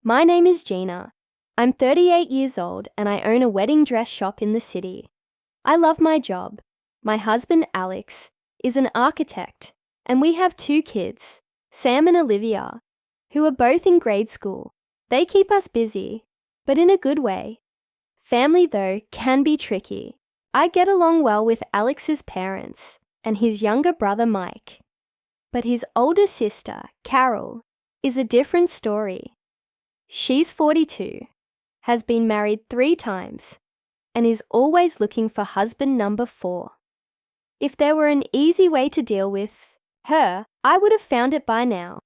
My name is Gina. I'm 38 years old and I own a wedding dress shop in the city. I love my job. My husband, Alex, is an architect and we have 2 kids, Sam and Olivia, who are both in grade school. They keep us busy, but in a good way. Family, though, can be tricky. I get along well with Alex's parents and his younger brother, Mike. But his older sister, Carol, is a different story. She's 42, has been married 3 times, and is always looking for husband number 4. If there were an easy way to deal with her, I would have found it by now.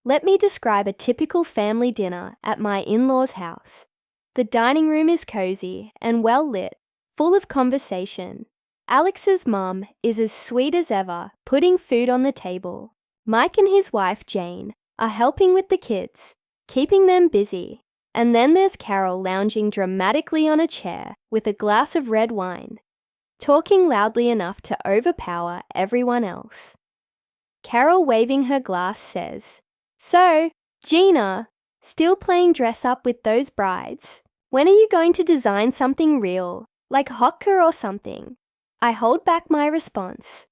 Let me describe a typical family dinner at my in-laws' house. The dining room is cozy and well lit, full of conversation. Alex's mum is as sweet as ever, putting food on the table. Mike and his wife, Jane, are helping with the kids, keeping them busy. And then there's Carol lounging dramatically on a chair with a glass of red wine, talking loudly enough to overpower everyone else. Carol, waving her glass, says, "So, Gina, still playing dress up with those brides? When are you going to design something real, like Hocker or something?" I hold back my response,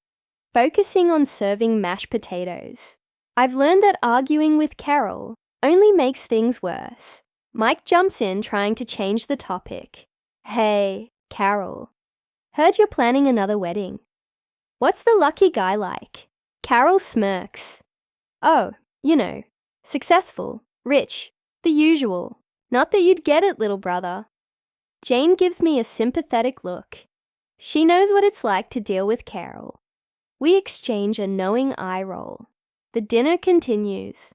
focusing on serving mashed potatoes. I've learned that arguing with Carol only makes things worse. Mike jumps in, trying to change the topic. "Hey, Carol, heard you're planning another wedding. What's the lucky guy like?" Carol smirks. "Oh, you know, successful, rich, the usual. Not that you'd get it, little brother." Jane gives me a sympathetic look. She knows what it's like to deal with Carol. We exchange a knowing eye roll. The dinner continues,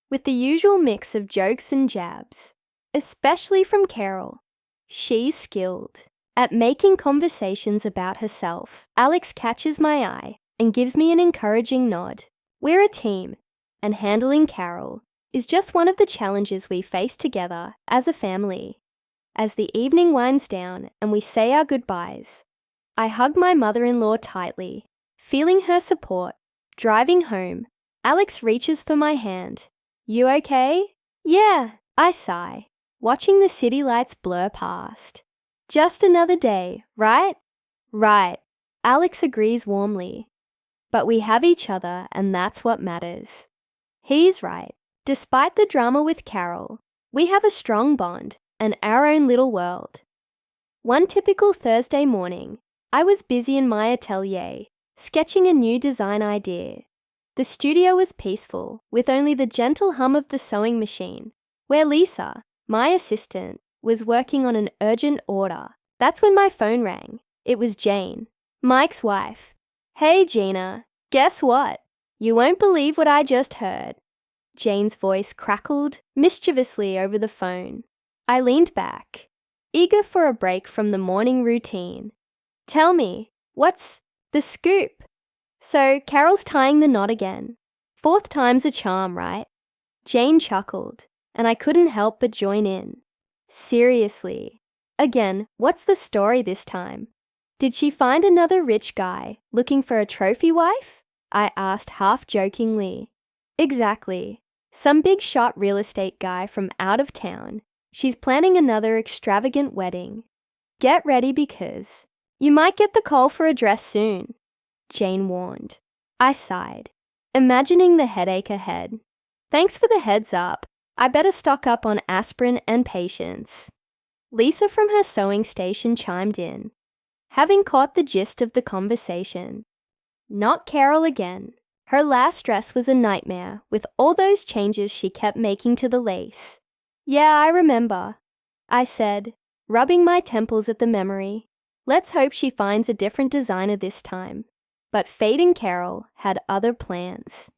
with the usual mix of jokes and jabs, especially from Carol. She's skilled at making conversations about herself. Alex catches my eye and gives me an encouraging nod. We're a team, and handling Carol is just one of the challenges we face together as a family. As the evening winds down and we say our goodbyes, I hug my mother-in-law tightly, feeling her support. Driving home, Alex reaches for my hand. "You okay?" "Yeah," I sigh, watching the city lights blur past. "Just another day, right?" "Right," Alex agrees warmly. But we have each other and that's what matters. He's right. Despite the drama with Carol, we have a strong bond and our own little world. One typical Thursday morning, I was busy in my atelier, sketching a new design idea. The studio was peaceful, with only the gentle hum of the sewing machine, where Lisa, my assistant, was working on an urgent order. That's when my phone rang. It was Jane, Mike's wife. "Hey, Gina, guess what? You won't believe what I just heard." Jane's voice crackled mischievously over the phone. I leaned back, eager for a break from the morning routine. "Tell me, what's the scoop?" "So, Carol's tying the knot again. 4th time's a charm, right?" Jane chuckled, and I couldn't help but join in. "Seriously. Again, what's the story this time? Did she find another rich guy looking for a trophy wife?" I asked half-jokingly. "Exactly. Some big shot real estate guy from out of town. She's planning another extravagant wedding. Get ready because you might get the call for a dress soon," Jane warned. I sighed, imagining the headache ahead. "Thanks for the heads up. I better stock up on aspirin and patience." Lisa from her sewing station chimed in, having caught the gist of the conversation. Not Carol again. Her last dress was a nightmare with all those changes she kept making to the lace. "Yeah, I remember," I said, rubbing my temples at the memory. Let's hope she finds a different designer this time. But Fate and Carol had other plans.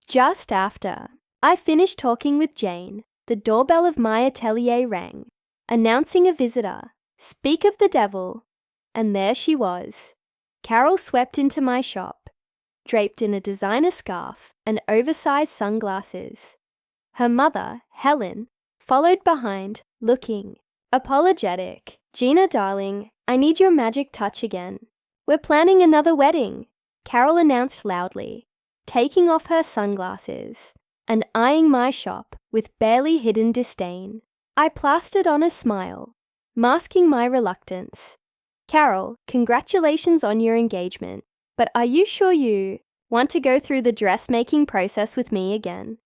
Just after I finished talking with Jane, the doorbell of my atelier rang, announcing a visitor. Speak of the devil. And there she was. Carol swept into my shop, draped in a designer scarf and oversized sunglasses. Her mother, Helen, followed behind, looking apologetic. "Gina, darling, I need your magic touch again. We're planning another wedding," Carol announced loudly, taking off her sunglasses. and eyeing my shop with barely hidden disdain. I plastered on a smile, masking my reluctance. Carol, congratulations on your engagement, but are you sure you want to go through the dressmaking process with me again?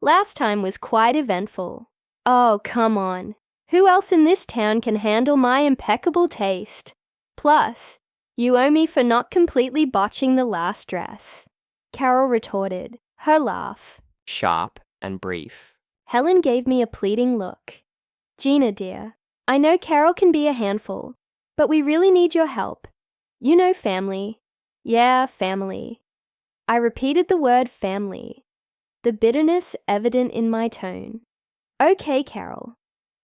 Last time was quite eventful. Oh, come on. Who else in this town can handle my impeccable taste? Plus, you owe me for not completely botching the last dress. Carol retorted, her laugh sharp and brief. Helen gave me a pleading look. Gina, dear, I know Carol can be a handful, but we really need your help. You know family. Yeah, family. I repeated the word family, the bitterness evident in my tone. Okay, Carol.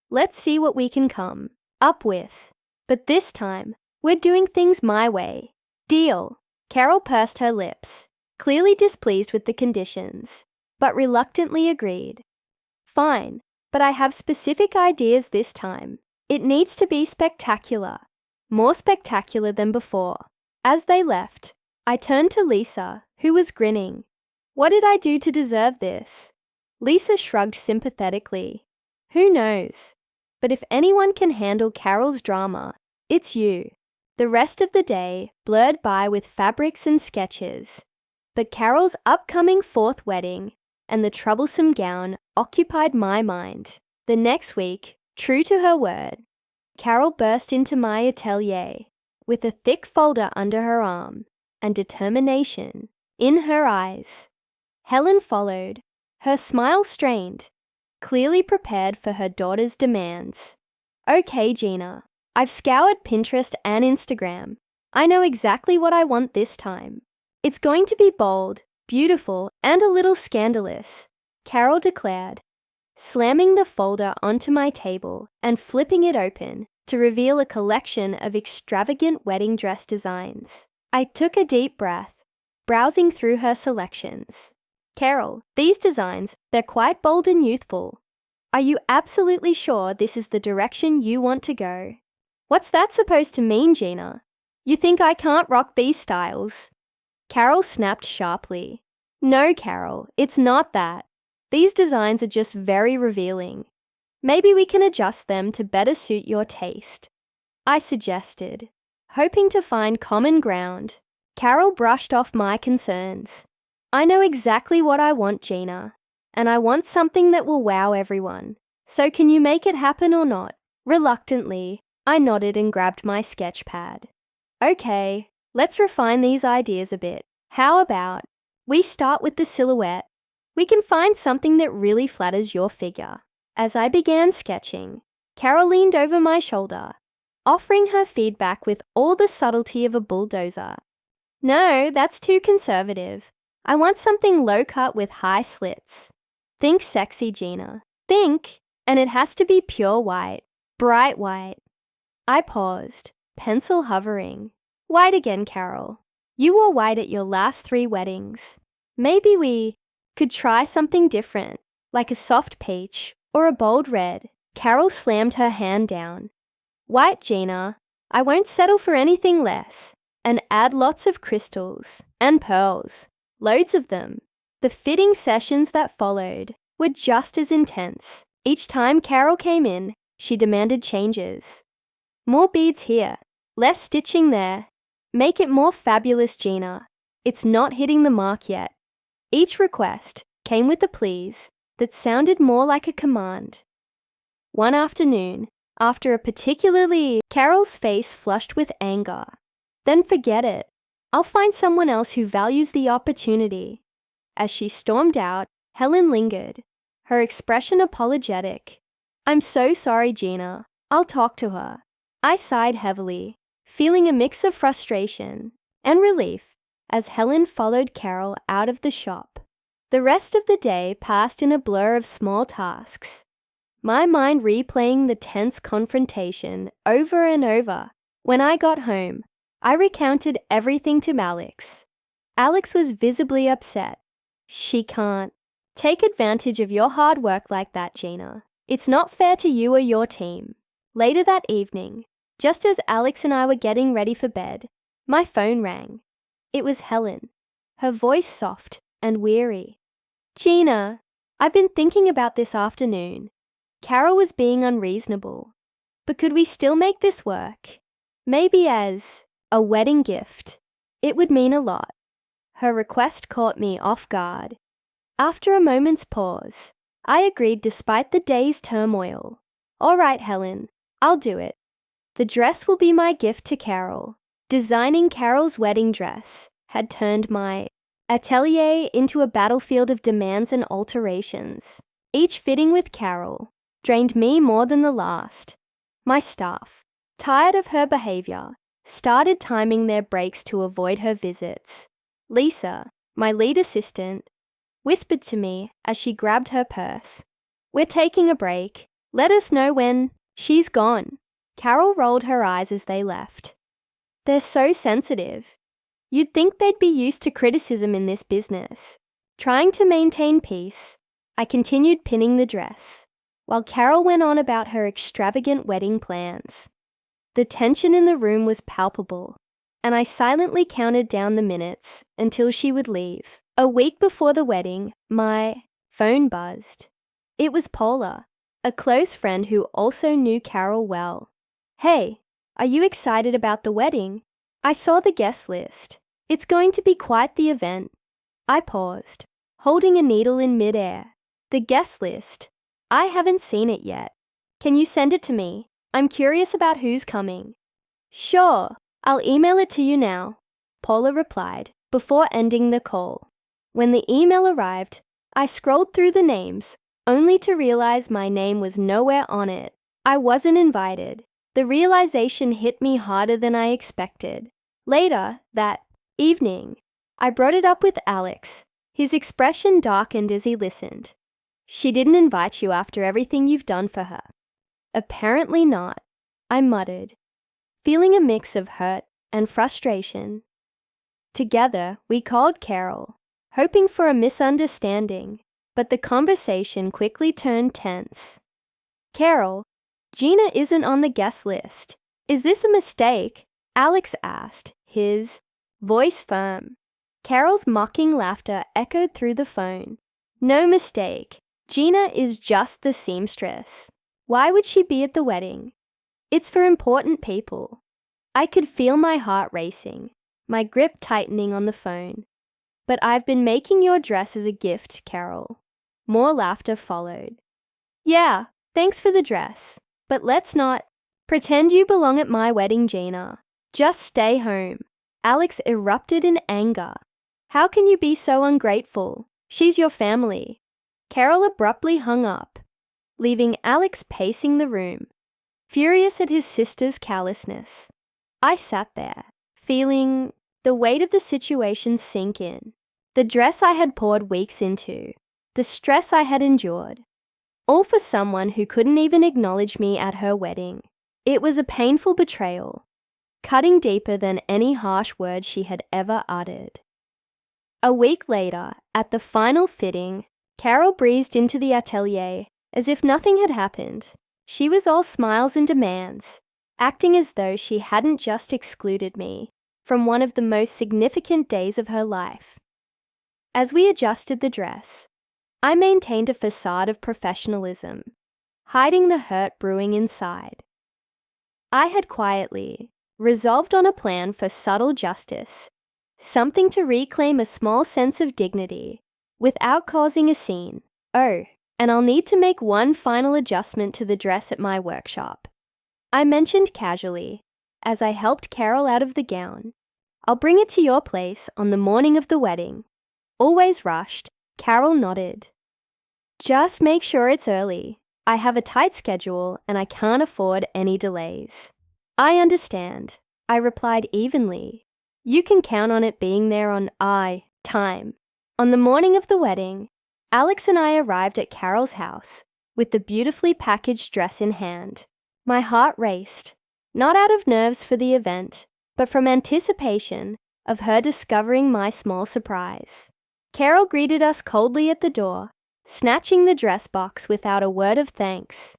Let's see what we can come up with. But this time, we're doing things my way. Deal. Carol pursed her lips, clearly displeased with the conditions, but reluctantly agreed. Fine, but I have specific ideas this time. It needs to be spectacular. More spectacular than before. As they left, I turned to Lisa, who was grinning. What did I do to deserve this? Lisa shrugged sympathetically. Who knows? But if anyone can handle Carol's drama, it's you. The rest of the day blurred by with fabrics and sketches. But Carol's upcoming fourth wedding and the troublesome gown occupied my mind. The next week, true to her word, Carol burst into my atelier with a thick folder under her arm and determination in her eyes. Helen followed, her smile strained, clearly prepared for her daughter's demands. Okay, Gina, I've scoured Pinterest and Instagram. I know exactly what I want this time. It's going to be bold, beautiful, and a little scandalous, Carol declared, slamming the folder onto my table and flipping it open to reveal a collection of extravagant wedding dress designs. I took a deep breath, browsing through her selections. Carol, these designs, they're quite bold and youthful. Are you absolutely sure this is the direction you want to go? What's that supposed to mean, Gina? You think I can't rock these styles? Carol snapped sharply. No, Carol, it's not that. These designs are just very revealing. Maybe we can adjust them to better suit your taste, I suggested, hoping to find common ground. Carol brushed off my concerns. I know exactly what I want, Gina, and I want something that will wow everyone. So can you make it happen or not? Reluctantly, I nodded and grabbed my sketch pad. Okay, let's refine these ideas a bit. How about we start with the silhouette? We can find something that really flatters your figure. As I began sketching, Carol leaned over my shoulder, offering her feedback with all the subtlety of a bulldozer. No, that's too conservative. I want something low-cut with high slits. Think sexy, Gina. Think, and it has to be pure white, bright white. I paused, pencil hovering. White again, Carol. You wore white at your last 3 weddings. Maybe we could try something different, like a soft peach or a bold red. Carol slammed her hand down. White, Gina. I won't settle for anything less. And add lots of crystals and pearls. Loads of them. The fitting sessions that followed were just as intense. Each time Carol came in, she demanded changes. More beads here. Less stitching there. Make it more fabulous, Gina. It's not hitting the mark yet. Each request came with a please that sounded more like a command. One afternoon, after a particularly, Carol's face flushed with anger. Then forget it. I'll find someone else who values the opportunity. As she stormed out, Helen lingered, her expression apologetic. I'm so sorry, Gina. I'll talk to her. I sighed heavily, feeling a mix of frustration and relief as Helen followed Carol out of the shop. The rest of the day passed in a blur of small tasks, my mind replaying the tense confrontation over and over. When I got home, I recounted everything to Alex. Alex was visibly upset. She can't take advantage of your hard work like that, Gina. It's not fair to you or your team. Later that evening, just as Alex and I were getting ready for bed, my phone rang. It was Helen, her voice soft and weary. Gina, I've been thinking about this afternoon. Carol was being unreasonable. But could we still make this work? Maybe as a wedding gift. It would mean a lot. Her request caught me off guard. After a moment's pause, I agreed despite the day's turmoil. All right, Helen, I'll do it. The dress will be my gift to Carol. Designing Carol's wedding dress had turned my atelier into a battlefield of demands and alterations. Each fitting with Carol drained me more than the last. My staff, tired of her behavior, started timing their breaks to avoid her visits. Lisa, my lead assistant, whispered to me as she grabbed her purse, "We're taking a break. Let us know when she's gone." Carol rolled her eyes as they left. They're so sensitive. You'd think they'd be used to criticism in this business. Trying to maintain peace, I continued pinning the dress, while Carol went on about her extravagant wedding plans. The tension in the room was palpable, and I silently counted down the minutes until she would leave. A week before the wedding, my phone buzzed. It was Paula, a close friend who also knew Carol well. "Hey, are you excited about the wedding? I saw the guest list. It's going to be quite the event." I paused, holding a needle in midair. The guest list? I haven't seen it yet. Can you send it to me? I'm curious about who's coming. Sure, I'll email it to you now, Paula replied before ending the call. When the email arrived, I scrolled through the names, only to realize my name was nowhere on it. I wasn't invited. The realization hit me harder than I expected. Later, that evening, I brought it up with Alex. His expression darkened as he listened. "She didn't invite you after everything you've done for her." "Apparently not," I muttered, feeling a mix of hurt and frustration. Together, we called Carol, hoping for a misunderstanding, but the conversation quickly turned tense. "Carol, Gina isn't on the guest list. Is this a mistake?" Alex asked, his voice firm. Carol's mocking laughter echoed through the phone. "No mistake. Gina is just the seamstress. Why would she be at the wedding? It's for important people." I could feel my heart racing, my grip tightening on the phone. "But I've been making your dress as a gift, Carol." More laughter followed. "Yeah, thanks for the dress. But let's not pretend you belong at my wedding, Gina. Just stay home." Alex erupted in anger. "How can you be so ungrateful? She's your family." Carol abruptly hung up, leaving Alex pacing the room, furious at his sister's callousness. I sat there, feeling the weight of the situation sink in. The dress I had poured weeks into, the stress I had endured, all for someone who couldn't even acknowledge me at her wedding. It was a painful betrayal, cutting deeper than any harsh word she had ever uttered. A week later, at the final fitting, Carol breezed into the atelier as if nothing had happened. She was all smiles and demands, acting as though she hadn't just excluded me from one of the most significant days of her life. As we adjusted the dress, I maintained a facade of professionalism, hiding the hurt brewing inside. I had quietly resolved on a plan for subtle justice, something to reclaim a small sense of dignity without causing a scene. Oh, and I'll need to make one final adjustment to the dress at my workshop. I mentioned casually, as I helped Carol out of the gown. "I'll bring it to your place on the morning of the wedding." Always rushed, Carol nodded. "Just make sure it's early. I have a tight schedule and I can't afford any delays." "I understand," I replied evenly. "You can count on it being there on time." On the morning of the wedding, Alex and I arrived at Carol's house with the beautifully packaged dress in hand. My heart raced, not out of nerves for the event, but from anticipation of her discovering my small surprise. Carol greeted us coldly at the door, snatching the dress box without a word of thanks.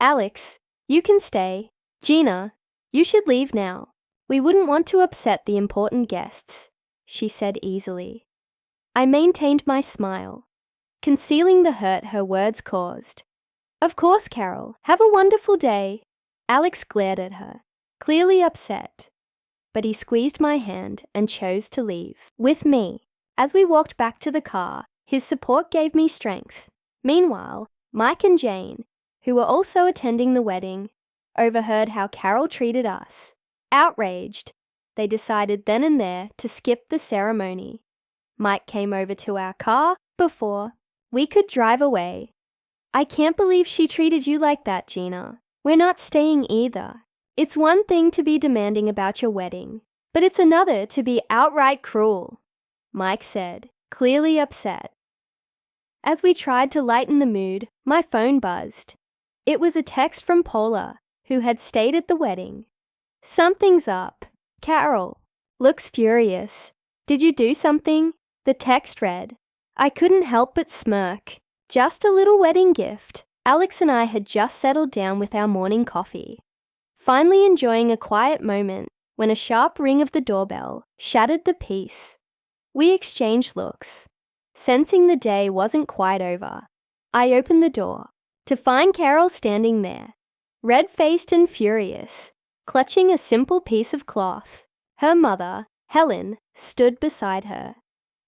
"Alex, you can stay. Gina, you should leave now. We wouldn't want to upset the important guests," she said easily. I maintained my smile, concealing the hurt her words caused. "Of course, Carol. Have a wonderful day." Alex glared at her, clearly upset. But he squeezed my hand and chose to leave. With me. As we walked back to the car, his support gave me strength. Meanwhile, Mike and Jane, who were also attending the wedding, overheard how Carol treated us. Outraged, they decided then and there to skip the ceremony. Mike came over to our car before we could drive away. "I can't believe she treated you like that, Gina. We're not staying either. It's one thing to be demanding about your wedding, but it's another to be outright cruel," Mike said, clearly upset. As we tried to lighten the mood, my phone buzzed. It was a text from Paula, who had stayed at the wedding. "Something's up. Carol looks furious. Did you do something?" The text read. I couldn't help but smirk. Just a little wedding gift. Alex and I had just settled down with our morning coffee, finally enjoying a quiet moment when a sharp ring of the doorbell shattered the peace. We exchanged looks. Sensing the day wasn't quite over, I opened the door to find Carol standing there, red-faced and furious, clutching a simple piece of cloth. Her mother, Helen, stood beside her,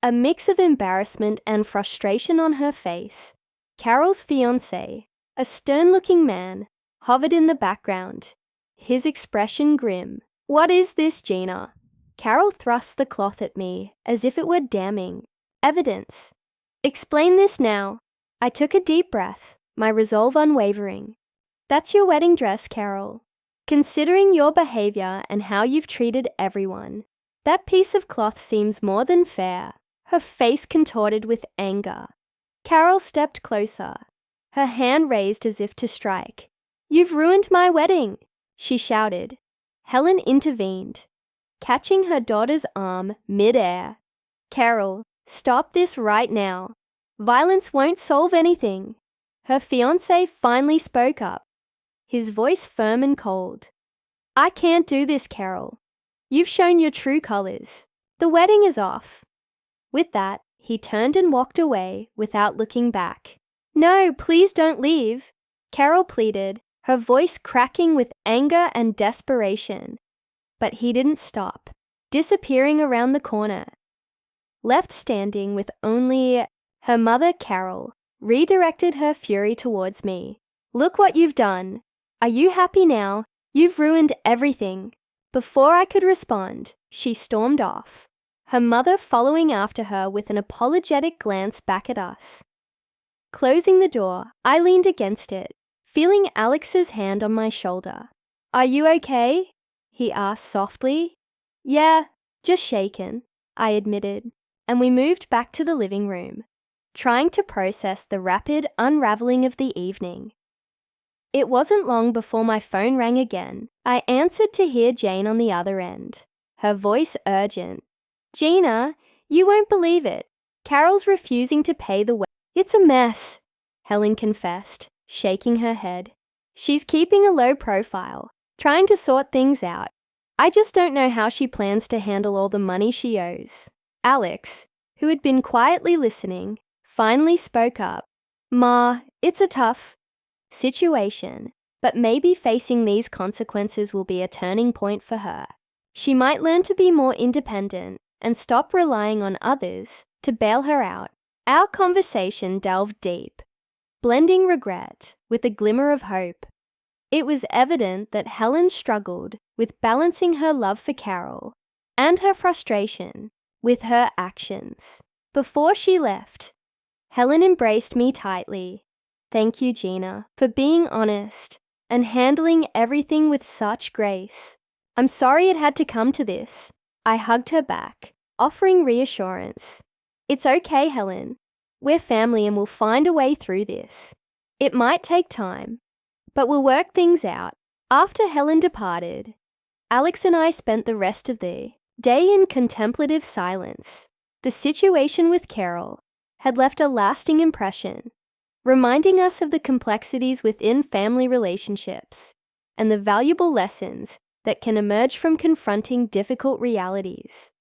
a mix of embarrassment and frustration on her face. Carol's fiancé, a stern-looking man, hovered in the background, his expression grim. "What is this, Gina?" Carol thrust the cloth at me as if it were damning evidence. "Explain this now." I took a deep breath, my resolve unwavering. "That's your wedding dress, Carol. Considering your behavior and how you've treated everyone, that piece of cloth seems more than fair." Her face contorted with anger. Carol stepped closer, her hand raised as if to strike. "You've ruined my wedding," she shouted. Helen intervened, catching her daughter's arm mid-air. "Carol, stop this right now. Violence won't solve anything." Her fiancé finally spoke up, his voice firm and cold. "I can't do this, Carol. You've shown your true colors. The wedding is off." With that, he turned and walked away without looking back. "No, please don't leave," Carol pleaded, her voice cracking with anger and desperation. But he didn't stop, disappearing around the corner. Left standing with only her mother, Carol, redirected her fury towards me. "Look what you've done. Are you happy now? You've ruined everything." Before I could respond, she stormed off, her mother following after her with an apologetic glance back at us. Closing the door, I leaned against it, feeling Alex's hand on my shoulder. "Are you okay?" he asked softly. "Yeah, just shaken," I admitted, and we moved back to the living room, trying to process the rapid unraveling of the evening. It wasn't long before my phone rang again. I answered to hear Jane on the other end, her voice urgent. "Gina, you won't believe it. Carol's refusing to pay the wedding." "It's a mess," Helen confessed, shaking her head. "She's keeping a low profile, trying to sort things out. I just don't know how she plans to handle all the money she owes." Alex, who had been quietly listening, finally spoke up. "Ma, it's a tough situation, but maybe facing these consequences will be a turning point for her. She might learn to be more independent and stop relying on others to bail her out." Our conversation delved deep, blending regret with a glimmer of hope. It was evident that Helen struggled with balancing her love for Carol and her frustration with her actions. Before she left, Helen embraced me tightly. "Thank you, Gina, for being honest and handling everything with such grace. I'm sorry it had to come to this." I hugged her back, offering reassurance. "It's okay, Helen. We're family and we'll find a way through this. It might take time, but we'll work things out." After Helen departed, Alex and I spent the rest of the day in contemplative silence. The situation with Carol had left a lasting impression, reminding us of the complexities within family relationships and the valuable lessons that can emerge from confronting difficult realities.